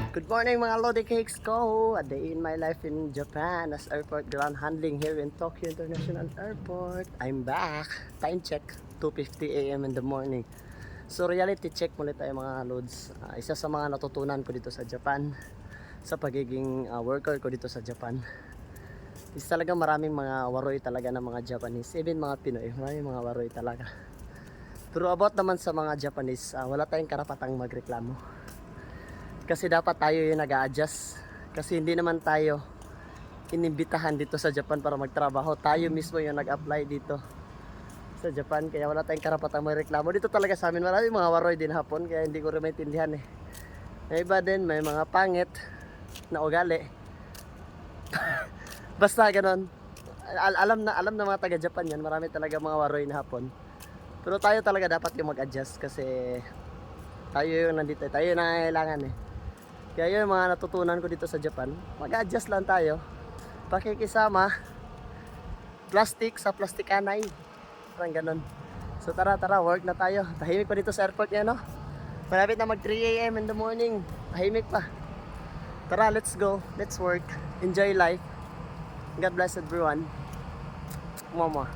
Good morning mga Lodi Cakes ko! A day in my life in Japan as airport ground handling here in Tokyo International Airport. I'm back! Time check, 2:50 AM in the morning. So reality check muli tayo mga Lods. Isa sa mga natutunan ko dito sa Japan, sa pagiging worker ko dito sa Japan, is talaga maraming mga waroy talaga ng mga Japanese, even mga Pinoy, maraming mga waroy talaga. Pero about naman sa mga Japanese, wala tayong karapatang magreklamo. Kasi dapat tayo yung nag-a-adjust. Kasi hindi naman tayo inimbitahan dito sa Japan para magtrabaho. Tayo mismo yung nag-apply dito sa Japan. Kaya wala tayong karapatang magreklamo. Dito talaga sa amin maraming mga waroy din hapon. Kaya hindi ko rin maintindihan eh. May iba din, may mga pangit na ugali. Basta ganon. Alam na mga taga Japan yan. Marami talaga mga waroy na hapon. Pero tayo talaga dapat yung mag-adjust. Kasi tayo yung nandito. Tayo yung nangangailangan eh. Kaya yung mga natutunan ko dito sa Japan, mag-adjust lang tayo. Pakikisama, plastic sa plastikanay. Parang ganun. So tara, work na tayo. Tahimik pa dito sa airport yan, no? Malapit na mag 3 AM in the morning. Tahimik pa. Tara, let's go. Let's work. Enjoy life. God bless everyone. Mama.